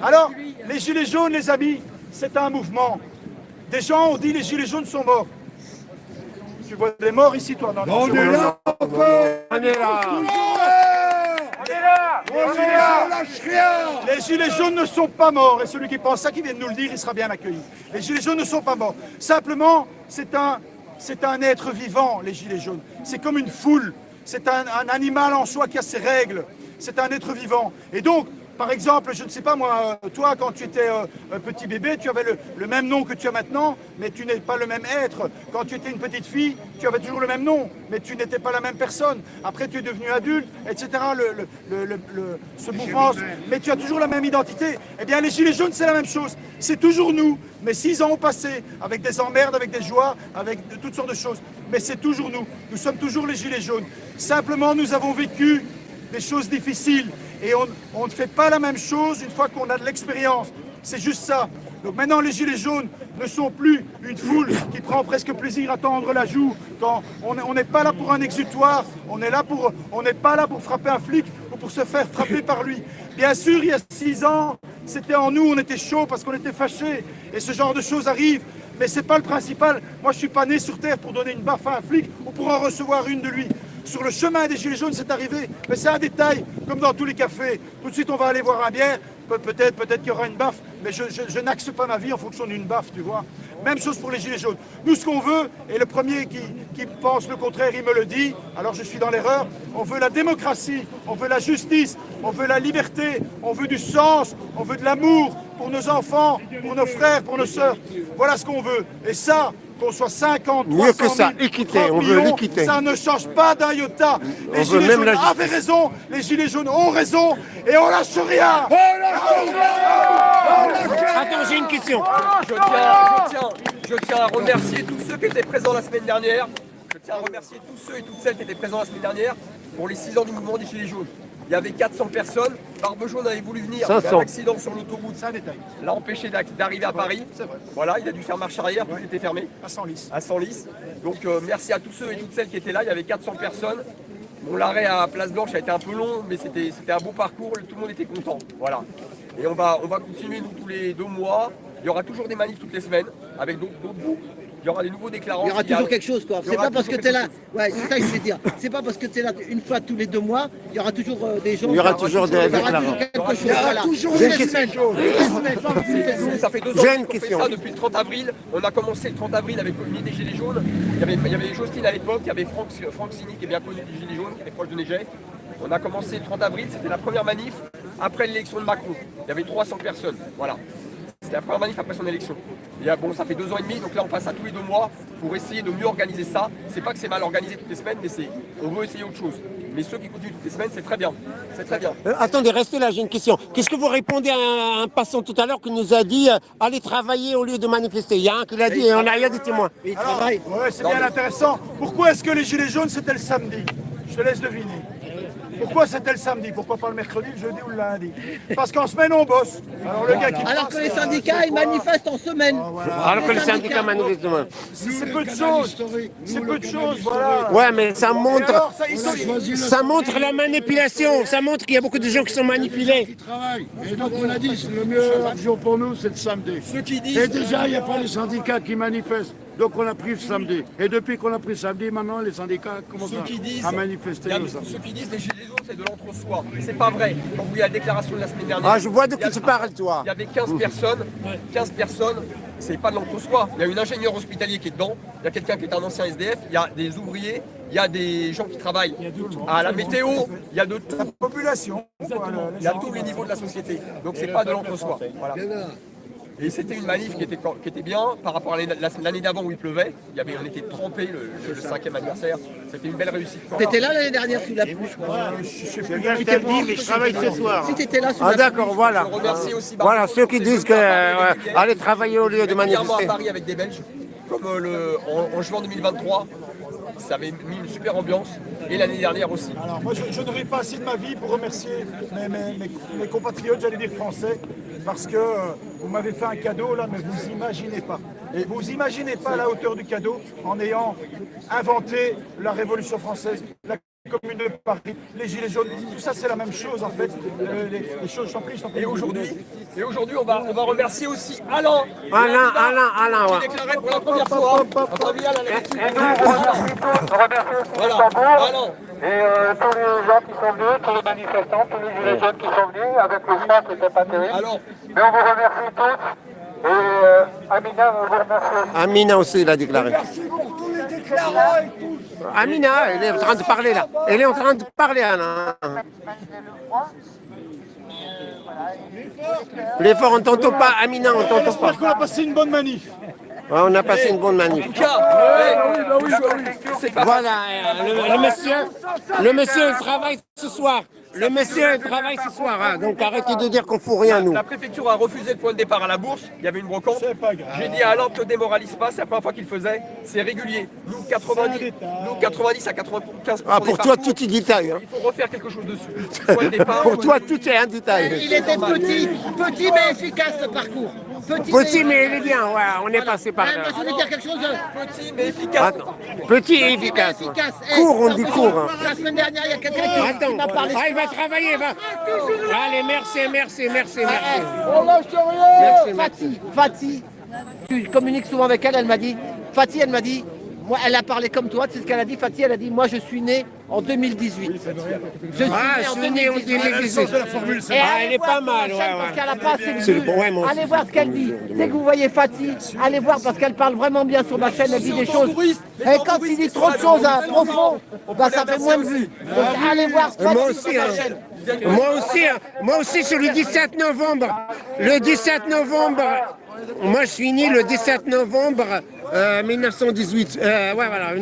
Alors, les Gilets jaunes, les amis, c'est un mouvement. Des gens ont dit les Gilets jaunes sont morts. Tu vois des morts ici, toi? Non, On est là encore. On est là. On est là, on lâche rien. Les Gilets jaunes ne sont pas morts. Et celui qui pense ça, qui vient de nous le dire, il sera bien accueilli. Les Gilets jaunes ne sont pas morts. Simplement, c'est un être vivant, les Gilets jaunes. C'est comme une foule. C'est un animal en soi qui a ses règles. C'est un être vivant. Et donc, par exemple, je ne sais pas moi, toi quand tu étais un petit bébé, tu avais le même nom que tu as maintenant, mais tu n'es pas le même être. Quand tu étais une petite fille, tu avais toujours le même nom, mais tu n'étais pas la même personne. Après tu es devenu adulte, etc. Ce mouvement, mais tu as toujours la même identité. Eh bien les Gilets jaunes c'est la même chose. C'est toujours nous, mais 6 ans ont passé, avec des emmerdes, avec des joies, avec toutes sortes de choses. Mais c'est toujours nous. Nous sommes toujours les Gilets jaunes. Simplement nous avons vécu des choses difficiles. Et on ne fait pas la même chose une fois qu'on a de l'expérience. C'est juste ça. Donc maintenant, les Gilets jaunes ne sont plus une foule qui prend presque plaisir à tendre la joue. Quand on n'est pas là pour un exutoire, on n'est pas là pour frapper un flic ou pour se faire frapper par lui. Bien sûr, il y a 6 ans, c'était en nous, on était chaud parce qu'on était fâchés. Et ce genre de choses arrive. Mais ce n'est pas le principal. Moi, je ne suis pas né sur Terre pour donner une baffe à un flic ou pour en recevoir une de lui. Sur le chemin des Gilets jaunes, c'est arrivé, mais c'est un détail, comme dans tous les cafés. Tout de suite, on va aller boire un bière, peut-être qu'il y aura une baffe, mais je n'axe pas ma vie en fonction d'une baffe, tu vois. Même chose pour les Gilets jaunes. Nous, ce qu'on veut, et le premier qui pense le contraire, il me le dit, alors je suis dans l'erreur, on veut la démocratie, on veut la justice, on veut la liberté, on veut du sens, on veut de l'amour pour nos enfants, pour nos frères, pour nos sœurs. Voilà ce qu'on veut. Et ça, qu'on soit 50, 300 000, mieux que ça, équité, on veut l'équité. Ça ne change pas d'un iota. Les Gilets jaunes avaient raison, les Gilets jaunes ont raison, et on lâche rien. Attends, j'ai une question. Je tiens à remercier tous ceux qui étaient présents la semaine dernière. Je tiens à remercier tous ceux et toutes celles qui étaient présents la semaine dernière pour les 6 ans du mouvement des Gilets jaunes. Il y avait 400 personnes. Barbe Jaune avait voulu venir. Il y a un accident sur l'autoroute. C'est un détail. L'a empêché d'arriver à Paris. C'est vrai. Voilà, il a dû faire marche arrière, tout était fermé. À Senlis. À Senlis. Donc merci à tous ceux et toutes celles qui étaient là. Il y avait 400 personnes. Bon, l'arrêt à Place Blanche a été un peu long, mais c'était un beau parcours. Tout le monde était content. Voilà. Et on va continuer nous tous les 2 mois. Il y aura toujours des manifs toutes les semaines avec d'autres groupes. Il y aura des nouveaux déclarants. Il y aura toujours quelque chose, quoi. C'est pas parce que tu es là. Ouais, c'est ça que je veux dire. C'est pas parce que tu es là une fois tous les 2 mois, il y aura toujours des gens. Il y aura toujours des déclarants. Il y aura toujours des semaines. Ça fait 2 ans qu'on fait ça depuis le 30 avril. On a commencé le 30 avril avec l'unité des Gilets jaunes. Il y avait Jostine à l'époque, il y avait Franck Sini qui est bien connu des Gilets jaunes, qui était proche de Néget. On a commencé le 30 avril, c'était la première manif après l'élection de Macron. Il y avait 300 personnes. Voilà. C'était la première manif après son élection. Et bon, ça fait 2 ans et demi, donc là on passe à tous les 2 mois pour essayer de mieux organiser ça. C'est pas que c'est mal organisé toutes les semaines, mais on veut essayer autre chose. Mais ceux qui continuent toutes les semaines, c'est très bien. C'est très bien. Attendez, restez là, j'ai une question. Qu'est-ce que vous répondez à un passant tout à l'heure qui nous a dit allez travailler au lieu de manifester? Il y a un qui l'a dit et on a rien des témoins. Il travaille. Ouais, c'est bien intéressant. Pourquoi est-ce que les Gilets jaunes c'était le samedi? Je te laisse deviner. Pourquoi c'était le samedi? Pourquoi pas le mercredi, le jeudi ou le lundi? Parce qu'en semaine on bosse. Alors le gars qui Alors que les syndicats, ils manifestent en semaine. Alors que les syndicats manifestent demain. c'est peu de choses. C'est peu de choses, voilà. Ouais, mais ça montre, Alors, ça montre la manipulation. Ça montre qu'il y a beaucoup de gens qui sont manipulés. Qui travaillent. Et donc on a dit c'est le meilleur jour pour nous, c'est le samedi. Ceux qui disent. Et déjà, il n'y a pas les syndicats qui manifestent. Donc on a pris le samedi. Et depuis qu'on a pris le samedi, maintenant les syndicats commencent à manifester. Ceux qui disent les Gilets jaunes c'est de l'entre-soi. C'est pas vrai. Quand vous voyez la déclaration de la semaine dernière. Ah, je vois de qui tu parles, toi. Il y avait 15 personnes. 15 personnes, c'est pas de l'entre-soi. Il y a un ingénieur hospitalier qui est dedans. Il y a quelqu'un qui est un ancien SDF. Il y a des ouvriers. Il y a des gens qui travaillent à la météo. Il y a de tout. la population. Il y a tous les niveaux de la société. Donc c'est pas de l'entre-soi. Voilà. Et c'était une manif qui était bien par rapport à l'année d'avant où il pleuvait. On était trempés le 5e anniversaire. C'était une belle réussite. T'étais là l'année dernière sous la pluie, je crois. Je t'ai dit, mais je travaille ce soir. Si t'étais là sous Ah la d'accord, voilà. Je remercie aussi Voilà, ceux qui disent que allez travailler au lieu de manifester. à Paris avec des Belges, comme en juin 2023. Ça avait mis une super ambiance. Et l'année dernière aussi. Alors moi je n'aurai pas assez de ma vie pour remercier mes compatriotes, j'allais dire français, parce que vous m'avez fait un cadeau là, mais vous imaginez pas. Et vous imaginez pas la hauteur du cadeau en ayant inventé la Révolution française. La communes de Paris, les Gilets jaunes, tout ça c'est la même chose en fait. Les choses, je t'en prie. Et aujourd'hui, on va remercier aussi Alain. Alain, Qui ouais. déclarait pour la première fois. Voilà, Alain. Et tous les gens qui sont venus, tous les manifestants, tous les gilets jaunes qui sont venus, avec le soir c'était pas terrible. Alors, Mais on vous remercie tous. Et Amina, on vous remercie aussi. Amina aussi, il a déclaré. Merci pour tous les déclarants et tous. Amina, elle est en train de parler là. Elle est en train de parler, Alain. L'effort, on t'entend pas, Amina, on t'entend pas. J'espère qu'on a passé une bonne manif. Ouais, on a passé une bonne manif. en tout cas, c'est pas Voilà, le monsieur il travaille ce soir. Le monsieur il travaille ce soir, hein. Donc arrêtez de dire qu'on fout rien, nous. La préfecture a refusé le point de départ à la bourse, il y avait une brocante. C'est pas grave. J'ai dit à Alain, ne te démoralise pas, c'est la première fois qu'il le faisait, c'est régulier. Nous 90 à 95% Ah, des pour toi, parcours, tout est détail. Hein. il faut refaire quelque chose dessus. Point de départ, Pour toi, tout est un détail. Il était petit mais efficace le parcours. Petit, mais il est bien, ouais, on est passé par Moi, là. je voulais dire quelque chose de petit mais efficace. Attends, petit et efficace. mais ouais. efficace. Court, on dit court. Hein. La semaine dernière, il y a quelqu'un qui Attends, m'a parlé. il va travailler, va. Allez, merci. Fatih, tu communiques souvent avec elle, elle m'a dit, moi, elle a parlé comme toi, tu sais ce qu'elle a dit, Fatih, elle a dit, moi je suis née en 2018. Je suis née en 2018. Et Elle est pas mal, ouais. Parce qu'elle a pas assez de C'est le vues. bon, ouais, moi aussi. Allez voir ce qu'elle dit. Dès que vous voyez Fatih, allez voir parce qu'elle parle vraiment bien sur ma chaîne, elle dit des choses. Et quand il dit trop de choses profondes, bah, ça fait moins de vues. Donc allez voir Moi Fatih aussi, sur ma hein. chaîne. Moi aussi, sur le 17 novembre. Le 17 novembre, moi je suis né le 17 novembre 1918. Ouais, voilà,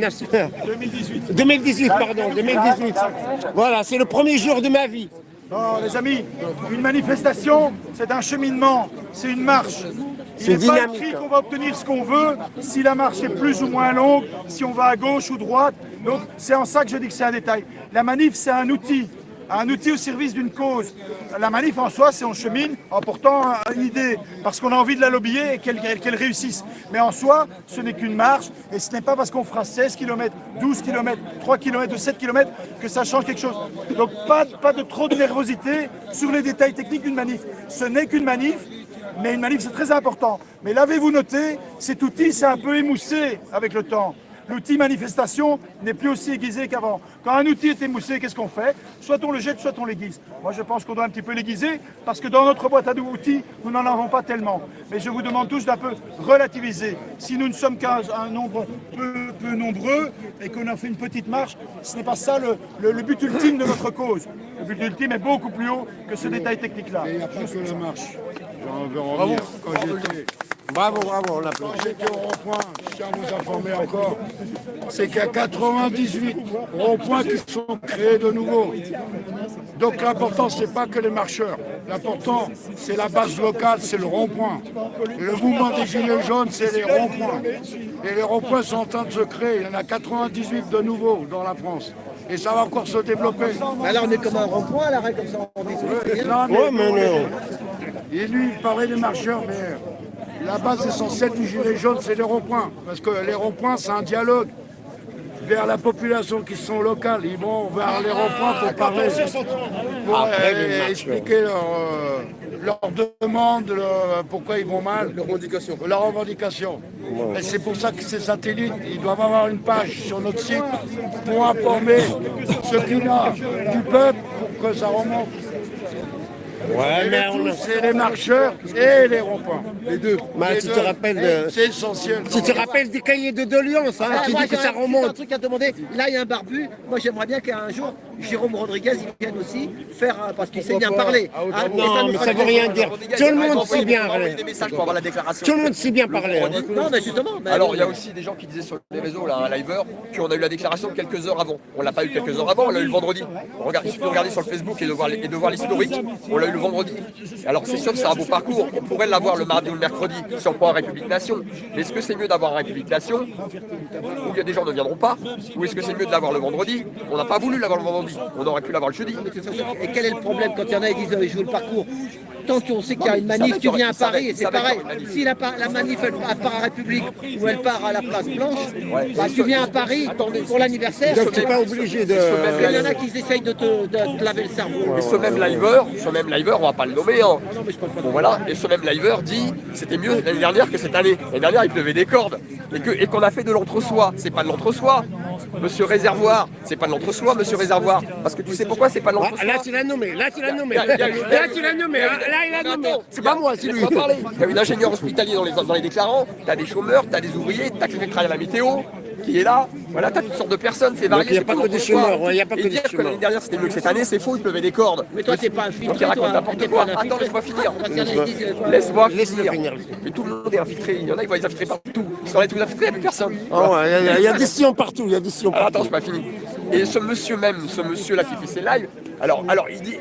2018, pardon, 2018. Voilà, c'est le premier jour de ma vie. Non, les amis, une manifestation, c'est un cheminement, c'est une marche. C'est Il n'est pas dynamique. écrit qu'on va obtenir ce qu'on veut, si la marche est plus ou moins longue, si on va à gauche ou droite. Donc c'est en ça que je dis que c'est un détail. La manif, c'est un outil au service d'une cause. La manif en soi, c'est on chemine en portant une idée, parce qu'on a envie de la lobbyer et qu'elle réussisse. Mais en soi, ce n'est qu'une marche, et ce n'est pas parce qu'on fera 16 km, 12 km, 3 km ou 7 km que ça change quelque chose. Donc pas de trop de nervosité sur les détails techniques d'une manif. Ce n'est qu'une manif, mais une manif c'est très important. Mais l'avez-vous noté, cet outil s'est un peu émoussé avec le temps. L'outil manifestation n'est plus aussi aiguisé qu'avant. Quand un outil est émoussé, qu'est-ce qu'on fait? Soit on le jette, soit on l'aiguise. Moi, je pense qu'on doit un petit peu l'aiguiser, parce que dans notre boîte à outils, nous n'en avons pas tellement. Mais je vous demande tous d'un peu relativiser. Si nous ne sommes qu'un nombre peu nombreux, et qu'on a fait une petite marche, ce n'est pas ça le but ultime de notre cause. Le but ultime est beaucoup plus haut que ce détail technique-là. Et il n'y a pas que la marche. J'en veux revenir. Bravo, on l'a Quand j'étais au rond-point, je tiens à vous informer encore, c'est qu'il y a 98 ronds-points qui sont créés de nouveau. Donc l'important, c'est pas que les marcheurs. L'important, c'est la base locale, c'est le rond-point. Et le mouvement des Gilets jaunes, c'est les ronds-points. Et les ronds-points sont en train de se créer. Il y en a 98 de nouveaux dans la France. Et ça va encore se développer. Alors on est comme un rond-point à l'arrêt comme ça. On est Non, Ouais, mais non. Et lui, il parlait des marcheurs, mais la base essentielle du gilet jaune, c'est les ronds-points. Parce que les ronds-points, c'est un dialogue vers la population qui sont locales. Ils vont vers les ronds-points pour parler, pour Après, les marcheurs. expliquer leurs demandes, pourquoi ils vont mal. Leurs revendications. Et c'est pour ça que ces satellites, ils doivent avoir une page sur notre site pour informer ce qu'il y a du peuple pour que ça remonte. Ouais, Et mais le on tout, a... c'est les marcheurs et les ronds-points. Les deux. Bah, Les tu deux. te rappelles de... C'est essentiel. Tu te rappelles des cahiers de doléances, hein, tu moi, dis que j'ai ça un remonte. truc à demander. Là, il y a un barbu. Moi, j'aimerais bien qu'un jour, Jérôme Rodriguez il vienne aussi faire, parce qu'il sait bien parler. Hein, et Non, nous mais fera ça veut plaisir. rien dire. Tout le monde sait bien envoyer parler. des messages pour avoir la déclaration. Tout le monde sait bien parler. hein. Non, mais justement. mais- Alors, il y a aussi des gens qui disaient sur les réseaux, là, un liveur, qu'on a eu la déclaration quelques heures avant. On l'a pas eu quelques heures avant, on l'a eu le vendredi. Il suffit de regarder sur le Facebook et de voir l'historique. On l'a eu le vendredi. Alors, c'est sûr que c'est un beau parcours. On pourrait l'avoir le mardi ou le mercredi si on prend un République Nation. Mais est-ce que c'est mieux d'avoir un République Nation où il y a des gens qui ne viendront pas? Ou est-ce que c'est mieux de l'avoir le vendredi? On n'a pas voulu l'avoir le vendredi. On aurait pu l'avoir le jeudi. Et quel est le problème quand il y en a qui disent ils jouent le parcours? autant qu'on sait qu'il y a une manif, tu viens à Paris et c'est pareil. Si la manif elle part à République ou elle part à la place Blanche, bah, tu viens à Paris pour l'anniversaire. Donc tu n'es pas obligé de... Il y en a qui essayent de te laver le cerveau. Mais ce même liver, on va pas le nommer, hein. Bon voilà, et ce même liver dit c'était mieux l'année dernière que cette année. L'année dernière il pleuvait des cordes et qu'on a fait de l'entre-soi. C'est pas de l'entre-soi, monsieur Réservoir. C'est pas de l'entre-soi, monsieur Réservoir. Parce que tu sais pourquoi c'est pas de l'entre-soi. Là tu l'as nommé, là tu l'as nommé. Là tu l'as nommé, là il a nommé. C'est pas moi, c'est lui. Il y a un ingénieur hospitalier dans les déclarants, t'as des chômeurs, t'as des ouvriers, t'as quelqu'un qui travaille à la météo, qui est là. Voilà, t'as toutes sortes de personnes, c'est varié. Il n'y a pas que des chômeurs, il n'y a pas que des dire que chômeurs. l'année dernière c'était mieux que cette année, c'est faux, il pleuvait des cordes. Mais toi, t'es pas infiltré, Donc il raconte toi. n'importe T'es quoi. pas un Attends, infiltré. laisse-moi finir. Parce qu'il y en a qui disent, Laisse-moi Laisse-le finir. finir. Mais tout le monde est infiltré. Il y en a, ils vont les infiltrer partout. Ils sont allés tous infiltrés, il n'y a plus personne. Ah ouais, il y a des sillons partout, il y a des sillons Alors partout. attends, je pas fini. Et ce monsieur-là qui fait ses lives, alors il dit,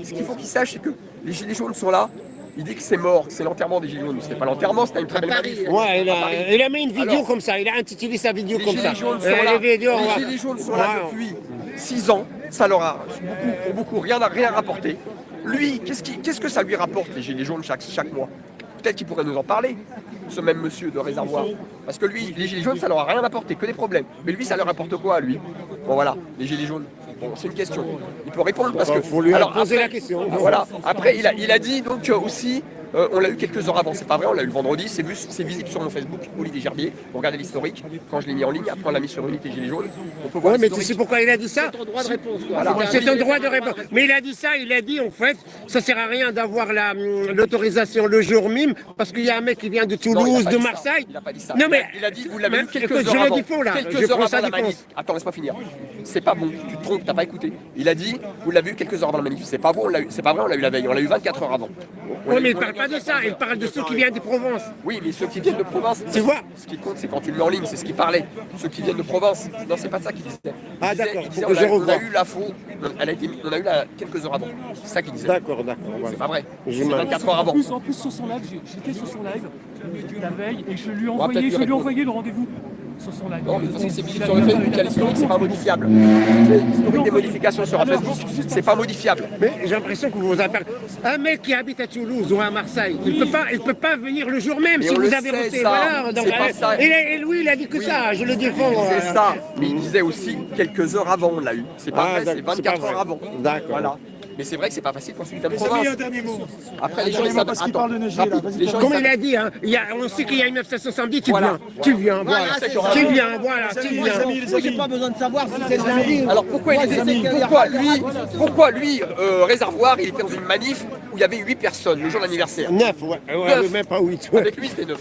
ce qu'il faut qu'il sache, c'est que les gilets jaunes sont là. Il dit que c'est mort, que c'est l'enterrement des gilets jaunes. C'était pas l'enterrement, c'était une très belle manif. Ouais, il a mis une vidéo comme ça, il a intitulé sa vidéo comme ça. Les gilets jaunes sont là Ouais. depuis 6 ans. Ça leur a beaucoup rien rapporté. Lui, qu'est-ce que ça lui rapporte les gilets jaunes chaque mois? Peut-être qu'il pourrait nous en parler, ce même monsieur de Réservoir. Parce que lui, les gilets jaunes, ça leur a rien apporté, que des problèmes. Mais lui, ça leur apporte quoi, lui? Bon voilà, les gilets jaunes. Bon, c'est une question. Il peut répondre parce que... faut lui poser la question. Voilà. Après, il a dit donc aussi... on l'a eu quelques heures avant, c'est pas vrai, on l'a eu le vendredi, c'est visible sur mon Facebook, Olivier Gerbier, vous regardez l'historique, quand je l'ai mis en ligne, après on l'a mis sur Unité Gilets jaunes, on peut voir Ouais, mais tu l'historique. sais pourquoi il a dit ça? C'est ton droit de réponse, quoi. Voilà. C'est un droit de réponse. Mais il a dit ça, il a dit en fait, ça sert à rien d'avoir l'autorisation le jour même, parce qu'il y a un mec qui vient de Non, il a Toulouse, pas de dit ça. Marseille. Il a pas dit ça. Non mais, il a dit, vous l'avez eu quelques écoute, heures je le avant. défends là, Quelques je heures prends avant sa la manif. défense. Attends, laisse-moi finir. C'est pas bon, tu te trompes, t'as pas écouté. Il a dit, vous l'avez eu quelques heures avant la manif. C'est pas bon, c'est pas vrai, on l'a eu la veille, on l'a eu 24 heures avant. Oui, mais il parle pas de ça, il parle de ceux qui viennent de Provence. Oui, mais ceux qui viennent de province, Tu vois, ce qui compte, c'est quand tu le mets en ligne, c'est ce qu'il parlait. Ceux qui viennent de province, non, c'est pas ça qu'il disait. Ah, Il disait- d'accord, il disait, faut que je on a revoie. eu l'info, on a eu quelques heures avant. C'est ça qu'il disait. d'accord, C'est voilà. pas vrai. Je C'est m'en- 24 heures avant. En plus sur son live, j'étais sur son live la veille et je lui ai va peut-être lui répondre. envoyé le rendez-vous sur son live. Non, mais de toute façon, c'est visible sur le Facebook, il y a l'historique, c'est pas modifiable. L'historique des modifications sur un Facebook, c'est pas modifiable. Mais j'ai l'impression que vous vous appelez. Un mec qui habite à Toulouse ou à Marseille, il peut pas venir le jour même Mais si on vous le avez sait, voté. ça. Voilà, donc, C'est pas ça. et lui, il a dit que ça, je le défends. C'est ça. Mais il disait aussi quelques heures avant, on l'a eu. C'est pas Ah, vrai, c'est d'accord, c'est 24 pas heures vrai. avant. D'accord. Voilà. Mais c'est vrai que c'est pas facile quand tu es de Mes amis, province. un dernier mot. Après, les gens, dernier ils mot, savent. parce qu'il Attends, parle de Neger, rapide. là, vas-y, Les gens, Comme ils il savent- a dit, hein, on sait qu'il y a 1970, tu Voilà. viens. Tu viens, voilà. Voilà, c'est Tu ça. viens, voilà, tu Les viens. amis, Moi, j'ai pas besoin de savoir si c'est lundi. Alors pourquoi Moi, je sais qu'il y a- pourquoi lui, Réservoir, il était dans une manif où il y avait 8 personnes le jour de l'anniversaire. 9, ouais, Neuf. même pas 8. Avec lui, c'était 9.